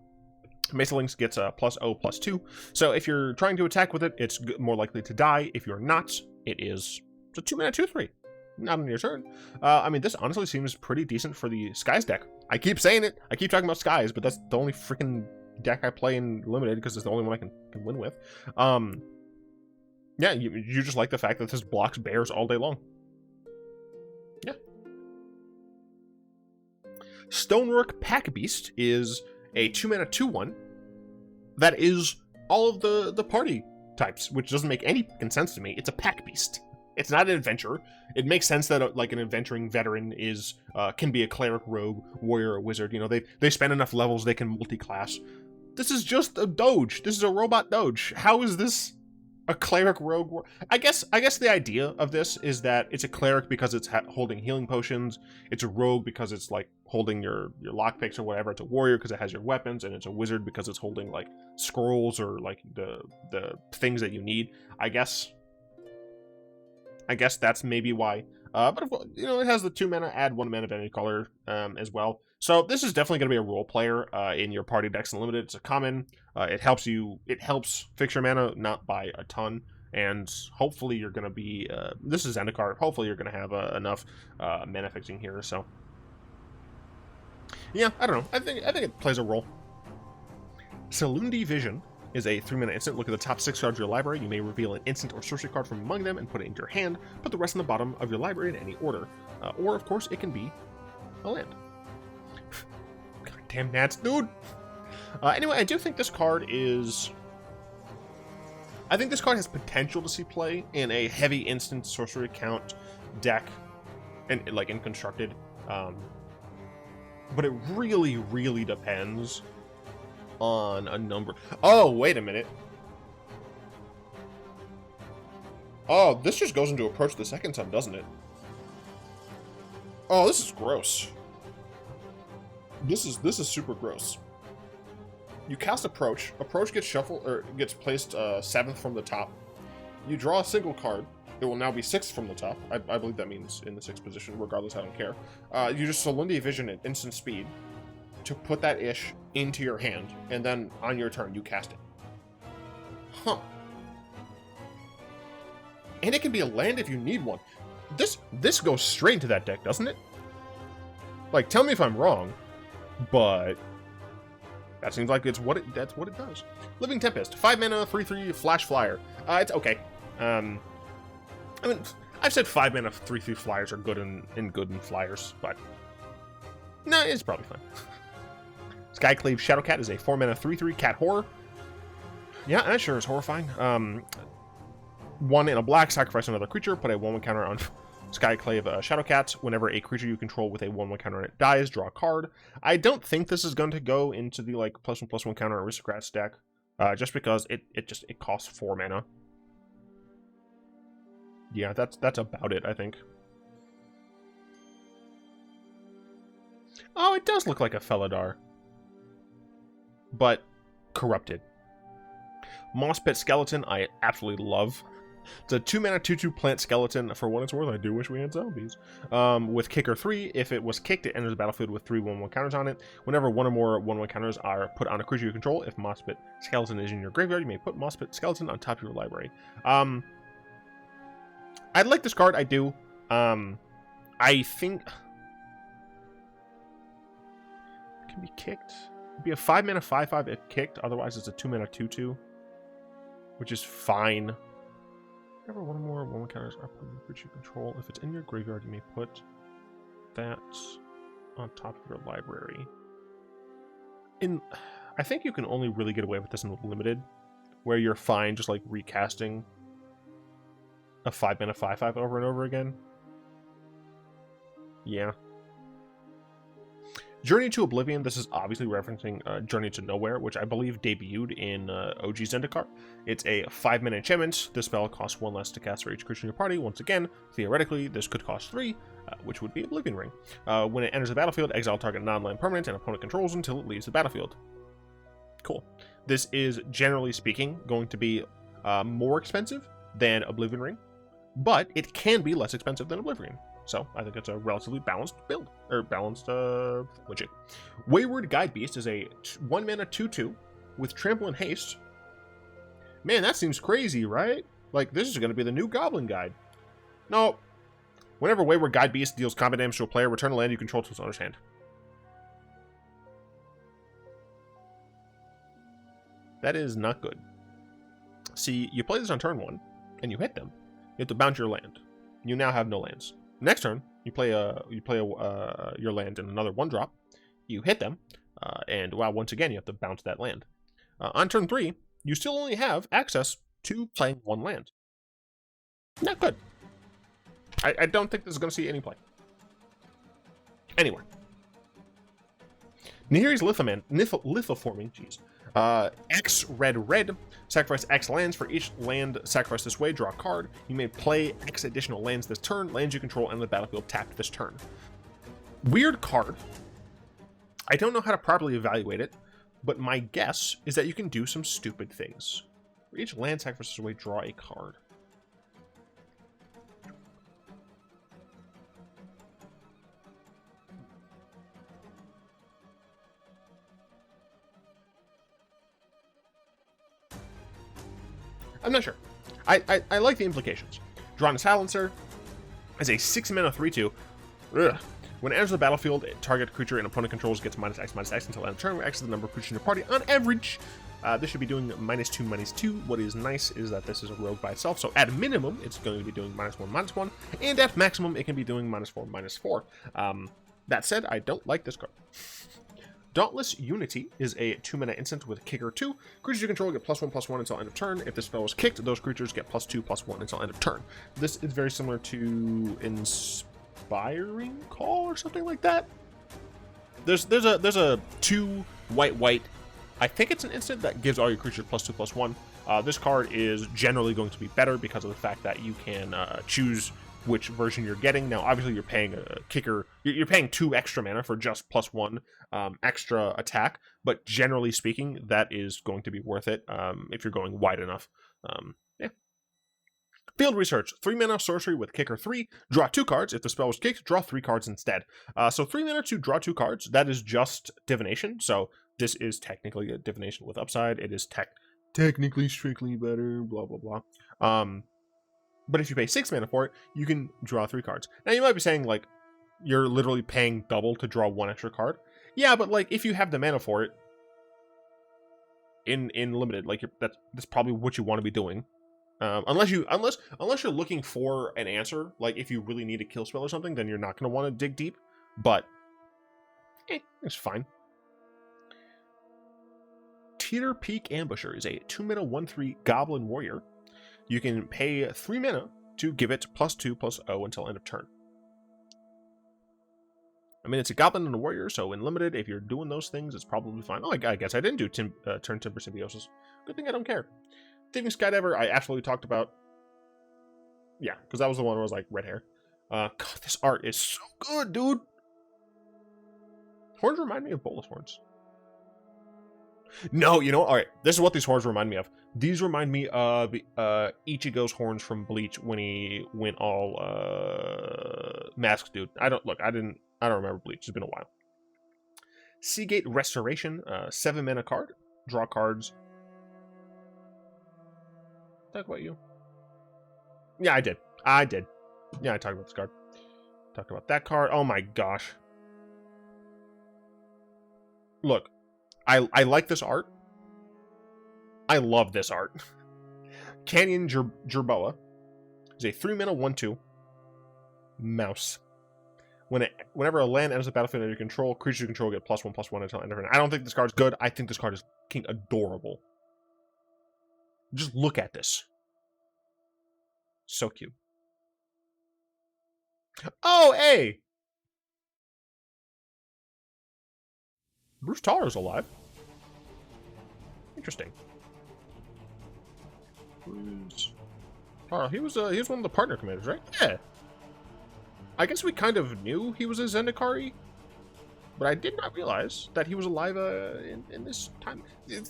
Mesa Lynx gets a +0/+2. So if you're trying to attack with it, it's more likely to die. If you're not, it's a 2 mana 2/3. Not on your turn. I mean, this honestly seems pretty decent for the Skies deck. I keep saying it. I keep talking about Skies, but that's the only freaking deck I play in Limited because it's the only one I can win with. Yeah, you just like the fact that this blocks bears all day long. Yeah. Stonework Pack Beast is a 2 mana 2/1 that is all of the party types, which doesn't make any sense to me. It's a Pack Beast. It's not an adventurer. It makes sense that like an adventuring veteran can be a cleric, rogue, warrior, or wizard. You know, they spend enough levels they can multi-class. This is just a doge. This is a robot doge. How is this a cleric, rogue? I guess the idea of this is that it's a cleric because it's holding healing potions. It's a rogue because it's like holding your lockpicks or whatever. It's a warrior because it has your weapons, and it's a wizard because it's holding like scrolls or like the things that you need. I guess that's maybe why. But if, you know, it has the 2 mana, add 1 mana of any color as well. So this is definitely going to be a role player in your party decks in Limited. It's a common. It helps fix your mana, not by a ton. And hopefully you're going to be, this is Zendikar. Hopefully you're going to have enough mana fixing here. So yeah, I don't know. I think it plays a role. Salundi Vision is a 3 mana instant. Look at the top 6 cards of your library. You may reveal an instant or sorcery card from among them and put it into your hand. Put the rest in the bottom of your library in any order. Or, of course, it can be a land. Goddamn Nats, dude! Anyway, I do think this card is... I think this card has potential to see play in a heavy instant sorcery count deck, and like in Constructed. But it really, really depends on a number. Oh, wait a minute. Oh, this just goes into Approach the second time, doesn't it? Oh, this is gross. This is super gross. You cast Approach. Approach gets shuffled or gets placed 7th from the top. You draw a single card. It will now be 6th from the top. I believe that means in the 6th position. Regardless, I don't care. You just Salundi Vision at instant speed to put that ish into your hand, and then on your turn you cast it. Huh. And it can be a land if you need one. This goes straight into that deck, doesn't it? Like, tell me if I'm wrong, but that seems like that's what it does. Living Tempest, 5 mana, 3/3 flash flyer. It's okay. I mean, I've said 5 mana 3/3 flyers are good in flyers, but no, it's probably fine. Skyclave Shadowcat is a 4 mana 3/3 cat horror. Yeah, that sure is horrifying. 1 in a black, sacrifice another creature, put a 1/1 counter on Skyclave Shadowcat. Whenever a creature you control with a 1/1 counter on it dies, draw a card. I don't think this is going to go into the like +1/+1 counter Aristocrats deck, just because it costs 4 mana. Yeah, that's about it, I think. Oh, it does look like a Felidar, but corrupted. Moss-Pit Skeleton, I absolutely love. It's a 2 mana 2/2 plant skeleton. For what it's worth, I do wish we had zombies. With kicker 3, if it was kicked, it enters the battlefield with 3 1/1 counters on it. Whenever 1 or more 1/1 counters are put on a creature you control, if Moss-Pit Skeleton is in your graveyard, you may put Moss-Pit Skeleton on top of your library. I like this card, I do. I think it can be kicked. It'd be a 5 mana 5/5 if kicked, otherwise it's a 2 mana 2/2, which is fine. Whenever 1 or more 1/1 counters are put on the creature you control, if it's in your graveyard, you may put that on top of your library. I think you can only really get away with this in limited, where you're fine just like recasting a 5 mana 5/5 over and over again. Yeah. Journey to Oblivion, this is obviously referencing Journey to Nowhere, which I believe debuted in OG Zendikar. It's a 5 mana enchantment. This spell costs 1 less to cast for each creature in your party. Once again, theoretically, this could cost 3, which would be Oblivion Ring. When it enters the battlefield, exile target non-land permanent and opponent controls until it leaves the battlefield. Cool. This is, generally speaking, going to be more expensive than Oblivion Ring, but it can be less expensive than Oblivion. So I think it's a relatively balanced build, or balanced legit. Wayward Guide Beast is a 1 mana 2/2 with trample and haste. Man, that seems crazy, right? Like, this is going to be the new Goblin Guide. No. Whenever Wayward Guide Beast deals combat damage to a player, return a land you control to its owner's hand. That is not good. See, you play this on turn 1, and you hit them. You have to bounce your land. You now have no lands. Next turn, you play your land in another 1-drop. You hit them, and wow, once again you have to bounce that land. On turn 3, you still only have access to playing 1 land. Not good. I don't think this is going to see any play. Anyway, Nihiri's lithoforming. Jeez. X red, sacrifice X lands. For each land sacrificed this way, draw a card. You may play X additional lands this turn. Lands you control enter the battlefield tapped this turn. Weird card. I don't know how to properly evaluate it, but my guess is that you can do some stupid things. For each land sacrificed this way, draw a card. I'm not sure. I like the implications. Drawn a Silencer is a 6 mana 3/2. Ugh. When it enters the battlefield, a target creature and opponent controls gets -X until end of turn, where X is the number of creatures in your party on average. This should be doing -2/-2. What is nice is that this is a rogue by itself, so at minimum, it's going to be doing -1/-1, and at maximum, it can be doing -4/-4. That said, I don't like this card. Dauntless Unity is a 2 mana instant with kicker 2. Creatures you control get +1/+1 until end of turn. If this spell is kicked, those creatures get +2/+1 until end of turn. This is very similar to Inspiring Call or something like that. There's a 2 white. I think it's an instant that gives all your creatures +2/+1. This card is generally going to be better because of the fact that you can choose which version you're getting. Now, obviously, you're paying a kicker. You're paying 2 extra mana for just +1 extra attack, but generally speaking, that is going to be worth it if you're going wide enough. Yeah. Field Research, 3 mana sorcery with kicker 3. Draw 2 cards. If the spell was kicked, draw 3 cards instead. So 3 mana to draw 2 cards. That is just divination. So this is technically a divination with upside. It is technically strictly better. Blah blah blah. But if you pay 6 mana for it, you can draw 3 cards. Now, you might be saying, like, you're literally paying double to draw 1 extra card. Yeah, but, like, if you have the mana for it, in limited, like, that's probably what you want to be doing. Unless you're looking for an answer, like if you really need a kill spell or something, then you're not going to want to dig deep. But it's fine. Teeter Peak Ambusher is a 2-mana 1/3 Goblin Warrior. You can pay 3 mana to give it +2/+0 until end of turn. I mean, it's a Goblin and a Warrior, so in Limited, if you're doing those things, it's probably fine. Oh, I guess I didn't do Turn Timber Symbiosis. Good thing I don't care. Thieving Skydiver, I absolutely talked about. Yeah, because that was the one where I was like, red hair. God, this art is so good, dude. Horns remind me of Bolas horns. No, you know, alright, this is what these horns remind me of. These remind me of Ichigo's horns from Bleach when he went all masked dude. I don't remember Bleach, it's been a while. Seagate Restoration, 7 mana card. Draw cards. Talk about you. Yeah, I did. Yeah, I talked about this card. Talked about that card. Oh my gosh. Look, I like this art. I love this art. Canyon Jerboa is a 3-mana 1/2 mouse. Whenever a land enters the battlefield under your control, creatures you control get +1/+1 until end of turn. I don't think this card's good. I think this card is fucking adorable. Just look at this. So cute. Oh, hey! Bruce Taller's alive. Interesting. Bruce Taller. He was one of the partner commanders, right? Yeah. I guess we kind of knew he was a Zendikari, but I did not realize that he was alive in this time.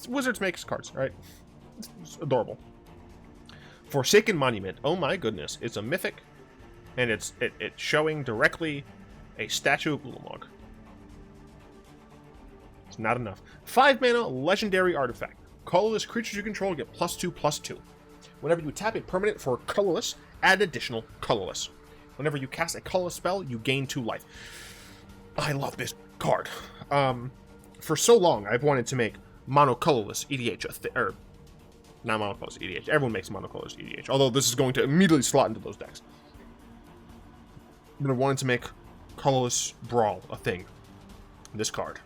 Wizards makes cards, right? It's adorable. Forsaken Monument. Oh my goodness. It's a mythic, and it's showing directly a statue of Ulamog. It's not enough. 5 mana legendary artifact. Colorless creatures you control get +2/+2. Whenever you tap a permanent for colorless, add additional colorless. Whenever you cast a colorless spell, you gain 2 life. I love this card. For so long, I've wanted to make monocolorless EDH or not monocolorless EDH. Everyone makes monocolorless EDH, although this is going to immediately slot into those decks. But I wanted to make colorless Brawl a thing. This card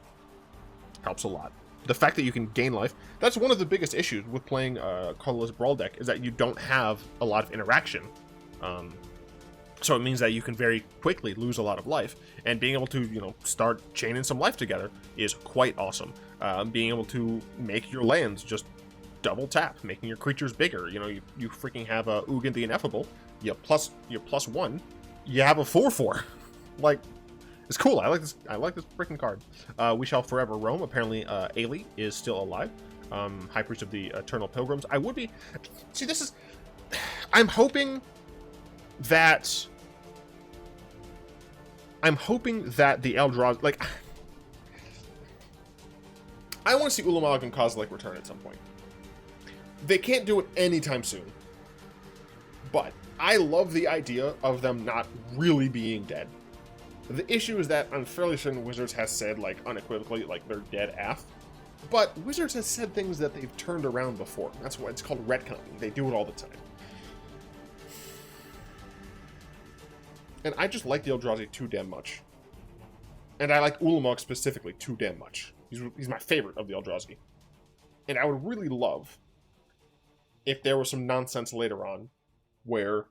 helps a lot. The fact that you can gain life, that's one of the biggest issues with playing a colorless Brawl deck, is that you don't have a lot of interaction. So it means that you can very quickly lose a lot of life, and being able to, you know, start chaining some life together is quite awesome. Being able to make your lands just double tap, making your creatures bigger. You know, you freaking have a Ugin the Ineffable, you +1, you have a 4/4. Like, it's cool. I like this freaking card. We Shall Forever Roam. Apparently, Ailey is still alive. High Priest of the Eternal Pilgrims. I would be. See, this is. I'm hoping that the Eldrazi, like, I want to see Ulamog and Kozilek return at some point. They can't do it anytime soon, but I love the idea of them not really being dead. The issue is that I'm fairly certain Wizards has said, like, unequivocally, like, they're dead af. But Wizards has said things that they've turned around before. That's why it's called retconning. They do it all the time. And I just like the Eldrazi too damn much. And I like Ulamog specifically too damn much. He's my favorite of the Eldrazi. And I would really love if there was some nonsense later on where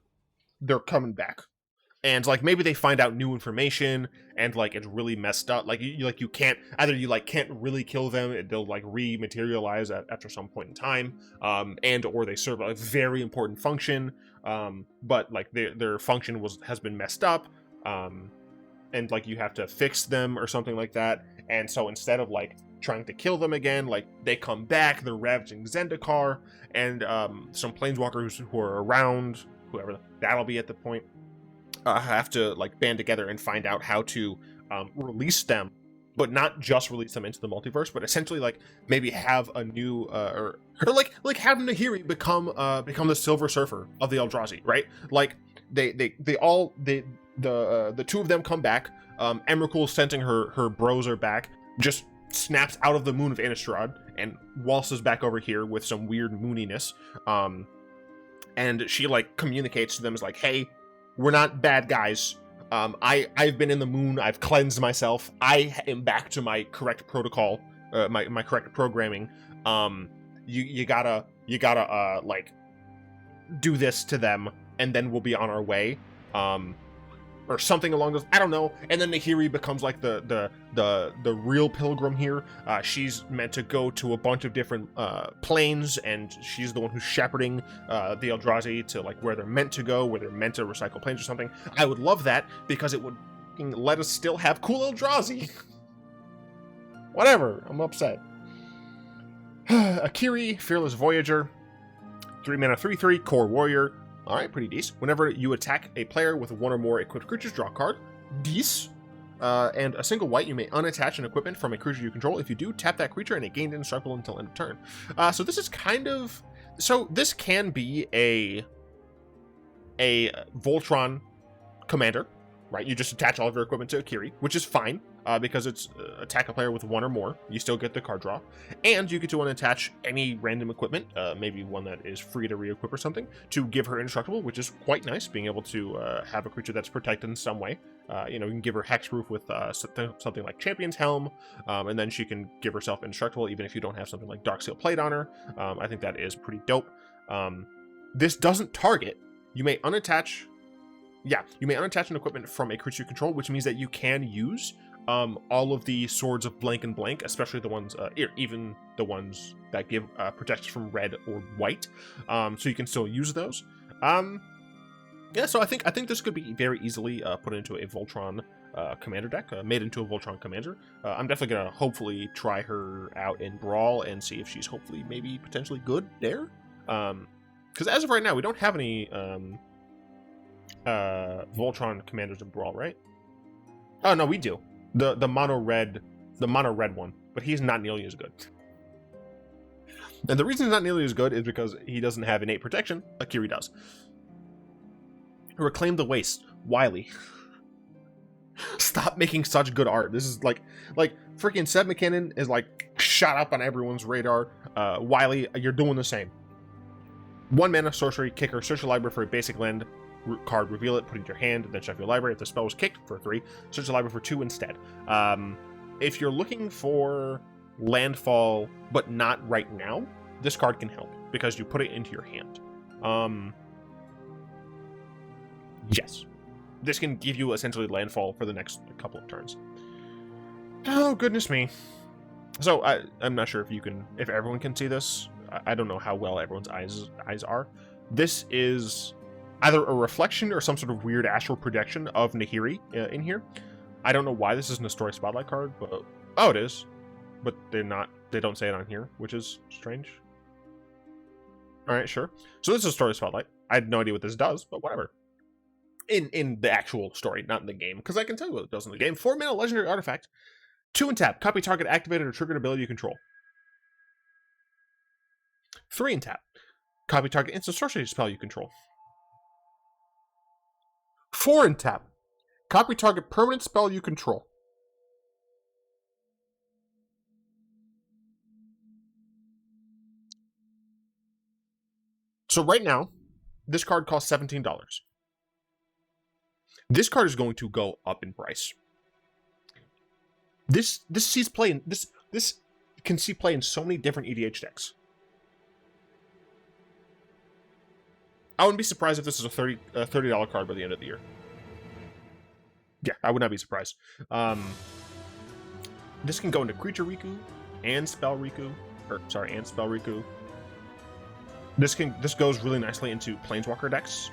they're coming back. And, like, maybe they find out new information, and, like, it's really messed up. Like, you can't, either you, like, can't really kill them, and they'll, like, rematerialize after some point in time, and, or they serve a very important function, but, like, their function has been messed up, and, like, you have to fix them or something like that, and so instead of, like, trying to kill them again, like, they come back, they're ravaging Zendikar, and, some planeswalkers who are around, whoever that'll be at the point, have to, like, band together and find out how to release them, but not just release them into the multiverse, but essentially, like, maybe have a new or like have Nahiri become the Silver Surfer of the Eldrazi, right? Like, the two of them come back. Emrakul, sensing her bros are back, just snaps out of the moon of Innistrad and waltzes back over here with some weird mooniness. and she like communicates to them as like, hey, we're not bad guys. I've been in the moon. I've cleansed myself. I am back to my correct protocol, my correct programming. You gotta like do this to them, and then we'll be on our way. Or something along those, I don't know. And then Nahiri becomes like the real pilgrim here. She's meant to go to a bunch of different planes, and she's the one who's shepherding the Eldrazi to like where they're meant to go, where they're meant to recycle planes or something. I would love that, because it would let us still have cool Eldrazi. Whatever, I'm upset. Akiri, Fearless Voyager, 3 mana, 3/3, Core Warrior. Alright, pretty decent. Whenever you attack a player with one or more equipped creatures, draw a card. Decent. And a single white, you may unattach an equipment from a creature you control. If you do, tap that creature and it gains indestructible until end of turn. So this is kind of... So this can be a Voltron commander, right? You just attach all of your equipment to Akiri, which is fine, because it's attack a player with one or more. You still get the card draw. And you get to unattach any random equipment, maybe one that is free to re-equip or something, to give her indestructible, which is quite nice, being able to have a creature that's protected in some way. You can give her hexproof with something like Champion's Helm, and then she can give herself indestructible even if you don't have something like Darksteel Plate on her. I think that is pretty dope. This doesn't target. You may unattach... Yeah, you may unattach an equipment from a creature you control, which means that you can use all of the Swords of Blank and Blank, especially the ones, even the ones that give protection from red or white. So you can still use those. Yeah, so I think this could be very easily put into a Voltron commander deck, made into a Voltron commander. I'm definitely gonna hopefully try her out in Brawl and see if she's hopefully maybe potentially good there. Because as of right now, we don't have any Voltron commanders in Brawl, right? Oh no, we do. The mono red one, but he's not nearly as good. And the reason he's not nearly as good is because he doesn't have innate protection. Akiri does. Reclaim the Waste, Wily. Stop making such good art. This is like freaking Seb McKinnon is like shot up on everyone's radar. Wily, you're doing the same. 1 mana sorcery, kicker, search your library for a basic land card, reveal it, put it in your hand, then shuffle your library. If the spell was kicked for 3, search the library for 2 instead. If you're looking for landfall, but not right now, this card can help because you put it into your hand. Yes. This can give you essentially landfall for the next couple of turns. Oh, goodness me. So I'm not sure if everyone can see this. I don't know how well everyone's eyes are. This is either a reflection or some sort of weird astral projection of Nahiri in here. I don't know why this isn't a story spotlight card, but oh, it is. But they don't say it on here, which is strange. All right, sure. So this is a story spotlight. I had no idea what this does, but whatever. In the actual story, not in the game, because I can tell you what it does in the game. 4 mana legendary artifact. 2 and tap. Copy target activated or triggered ability you control. 3 and tap. Copy target instant sorcery spell you control. 4 and tap. Copy target permanent spell you control. So right now, this card costs $17. This card is going to go up in price. This sees play in this can see play in so many different EDH decks. I wouldn't be surprised if this is a $30 card by the end of the year. Yeah, I would not be surprised. This can go into Creature Riku and Spell Riku, and Spell Riku. This goes really nicely into Planeswalker decks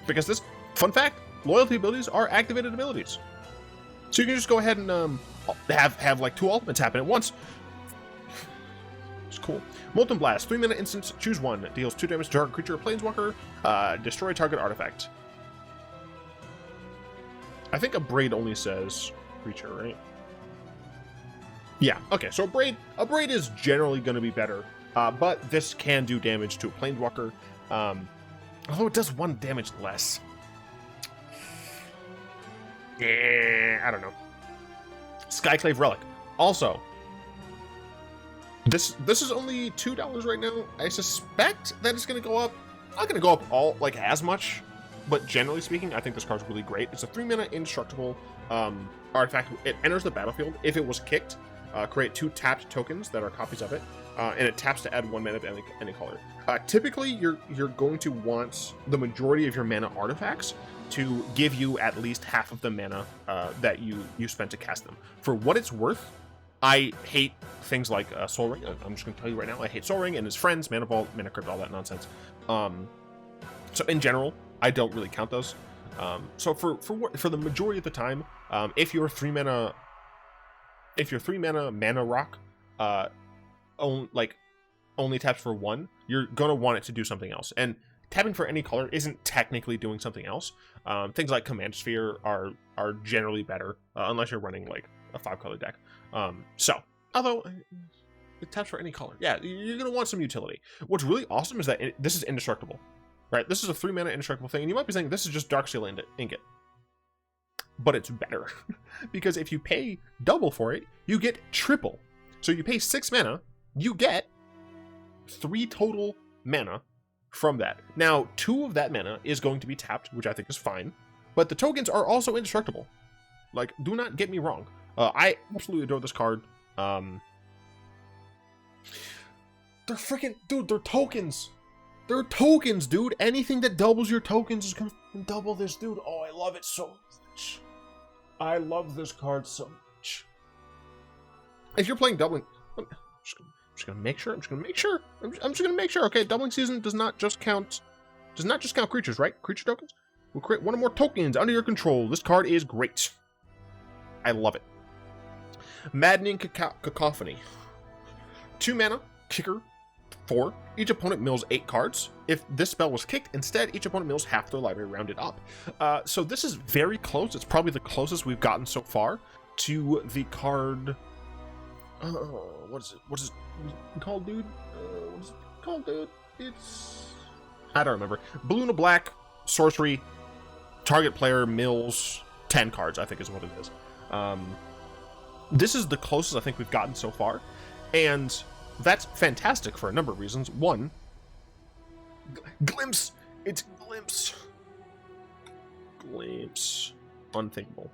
because this, fun fact, loyalty abilities are activated abilities. So you can just go ahead and have like 2 ultimates happen at once. It's cool. Molten Blast, 3 mana instant, choose 1. Deals 2 damage to target creature or planeswalker. Destroy target artifact. I think a Braid only says creature, right? Yeah, okay, so a Braid is generally going to be better, but this can do damage to a planeswalker, although it does 1 damage less. Yeah, I don't know. Skyclave Relic. Also, this is only $2 right now. I suspect that it's going to go up not going to go up all, like, as much, but generally speaking, I think this card's really great. It's a 3-mana indestructible artifact. It enters the battlefield. If it was kicked, create 2 tapped tokens that are copies of it, and it taps to add 1 mana of any color. Typically, you're going to want the majority of your mana artifacts to give you at least half of the mana that you spent to cast them. For what it's worth, I hate things like Soul Ring. I'm just going to tell you right now, I hate Soul Ring and his friends, Mana Vault, Mana Crypt, all that nonsense. So in general, I don't really count those. So for the majority of the time, if your 3-mana mana rock only taps for 1, you're gonna want it to do something else. And tapping for any color isn't technically doing something else. Things like Command Sphere are generally better, unless you're running like a 5-color deck. Although it taps for any color, yeah, you're gonna want some utility. What's really awesome is that this is indestructible, right? This is a 3-mana indestructible thing, and you might be saying this is just Darksteel Ingot. But it's better, because if you pay double for it, you get triple. So you pay 6 mana, you get 3 total mana from that. Now, 2 of that mana is going to be tapped, which I think is fine, but the tokens are also indestructible. Like, do not get me wrong. I absolutely adore this card. They're freaking, dude, they're tokens. They're tokens, dude. Anything that doubles your tokens is going to double this, dude. Oh, I love it so much. I love this card so much. If you're playing doubling, I'm just gonna make sure. Okay, doubling season does not just count creatures, right? Creature tokens. We'll create 1 or more tokens under your control. This card is great. I love it. Maddening Cacophony. 2 mana, kicker, 4. Each opponent mills 8 cards. If this spell was kicked, instead, each opponent mills half their library rounded up. So this is very close. It's probably the closest we've gotten so far to the card. What is it called, dude? It's, I don't remember. Blue and a black, sorcery, target player mills 10 cards, I think is what it is. This is the closest I think we've gotten so far, and that's fantastic for a number of reasons. One, glimpse. It's glimpse. Unthinkable.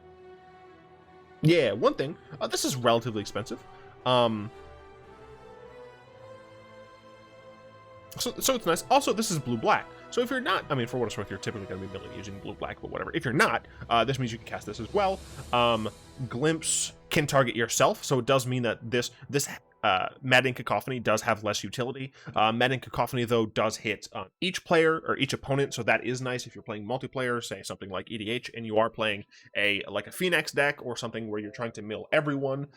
Yeah, one thing. This is relatively expensive. So it's nice. Also, this is blue-black. So if you're not, I mean, for what it's worth, you're typically going to be milling using blue-black, but whatever. If you're not, this means you can cast this as well. Glimpse can target yourself, so it does mean that this Maddening Cacophony does have less utility. Maddening Cacophony, though, does hit each player or each opponent, so that is nice if you're playing multiplayer, say something like EDH, and you are playing a Phoenix deck or something where you're trying to mill everyone,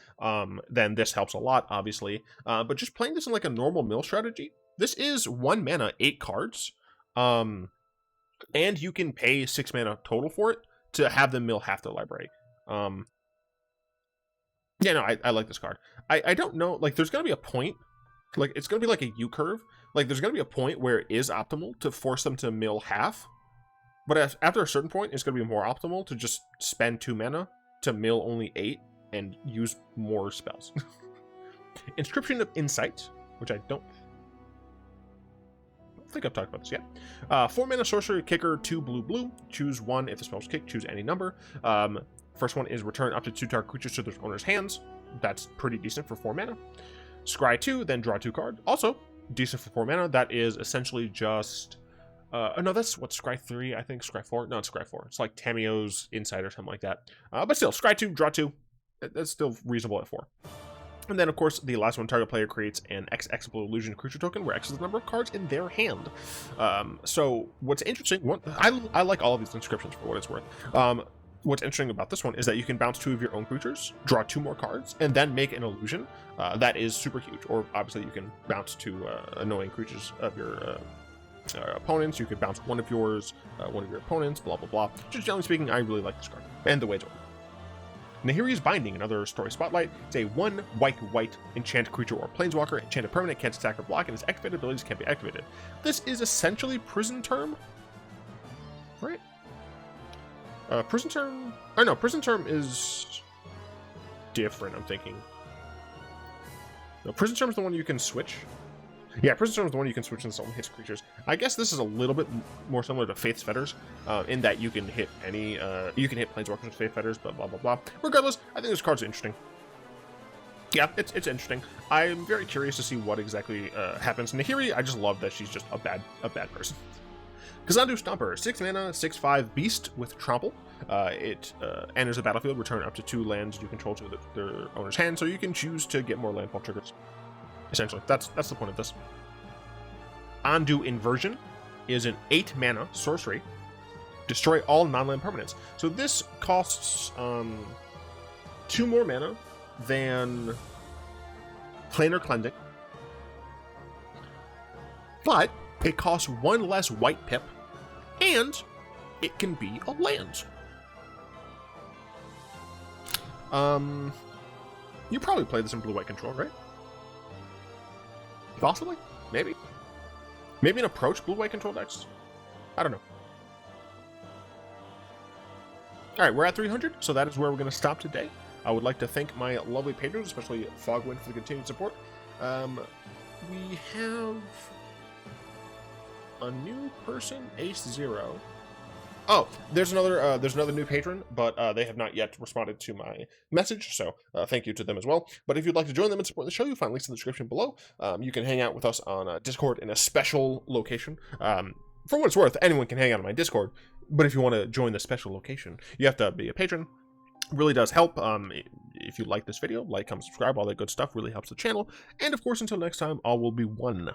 then this helps a lot, obviously. But just playing this in like a normal mill strategy, this is 1 mana, 8 cards, and you can pay 6 mana total for it to have them mill half their library. Yeah, no, I like this card. I don't know, like, there's going to be a point, like, it's going to be like a U-curve. Like, there's going to be a point where it is optimal to force them to mill half, but after a certain point, it's going to be more optimal to just spend 2 mana to mill only 8 and use more spells. Inscription of Insight, which I don't think I've talked about this yet. 4 mana sorcery, kicker, 2 blue. Choose 1 if the spell's kicked, choose any number. First one is return up to 2 target creatures to their owner's hands. That's pretty decent for 4 mana. Scry 2, then draw 2 cards. Also decent for 4 mana. That is essentially just no, that's what, Scry 3, I think. Scry 4? No, it's Scry 4. It's like Tamiyo's Insight or something like that. But still, Scry 2, draw 2. That's still reasonable at 4. And then, of course, the last one, target player creates an X illusion creature token, where X is the number of cards in their hand. So what's interesting, I like all of these inscriptions for what it's worth. What's interesting about this one is that you can bounce 2 of your own creatures, draw 2 more cards, and then make an illusion. That is super huge. Or obviously you can bounce 2 annoying creatures of your opponents. You could bounce 1 of yours, 1 of your opponents, blah, blah, blah. Just generally speaking, I really like this card and the way it's ordered. Nahiri's Binding, another story spotlight. It's a 1 white enchant creature or planeswalker. Enchanted permanent can't attack or block, and its activated abilities can't be activated. This is essentially Prison Term, right? Prison Term. Oh no, Prison Term is different. I'm thinking. No, Prison Term is the one you can switch. Yeah, Prison Storm is the one you can switch into hits creatures. I guess this is a little bit more similar to Faith's Fetters, in that you can hit any, you can hit Planeswalkers with Faith Fetters, but blah, blah, blah. Regardless, I think this card's interesting. Yeah, it's interesting. I'm very curious to see what exactly happens. Nahiri, I just love that she's just a bad person. Kazandu Stomper, 6 mana, 6/5 beast with trample. It enters the battlefield, return up to 2 lands you control to their owner's hand, so you can choose to get more landfall triggers. Essentially, that's the point of this. Ondu Inversion is an 8 mana sorcery. Destroy all non-land permanents. So this costs 2 more mana than Planar Cleansing, but it costs 1 less white pip, and it can be a land. You probably play this in blue-white control, right? Possibly? Maybe? Maybe an approach blue-white control decks? I don't know. Alright, we're at 300, so that is where we're going to stop today. I would like to thank my lovely patrons, especially Fogwind, for the continued support. We have a new person, Ace Zero. Oh, there's another new patron, but they have not yet responded to my message, so thank you to them as well. But if you'd like to join them and support the show, you'll find links in the description below. You can hang out with us on Discord in a special location. For what it's worth, anyone can hang out on my Discord, but if you want to join the special location, you have to be a patron. It really does help. If you like this video, like, comment, subscribe, all that good stuff really helps the channel. And of course, until next time, all will be one.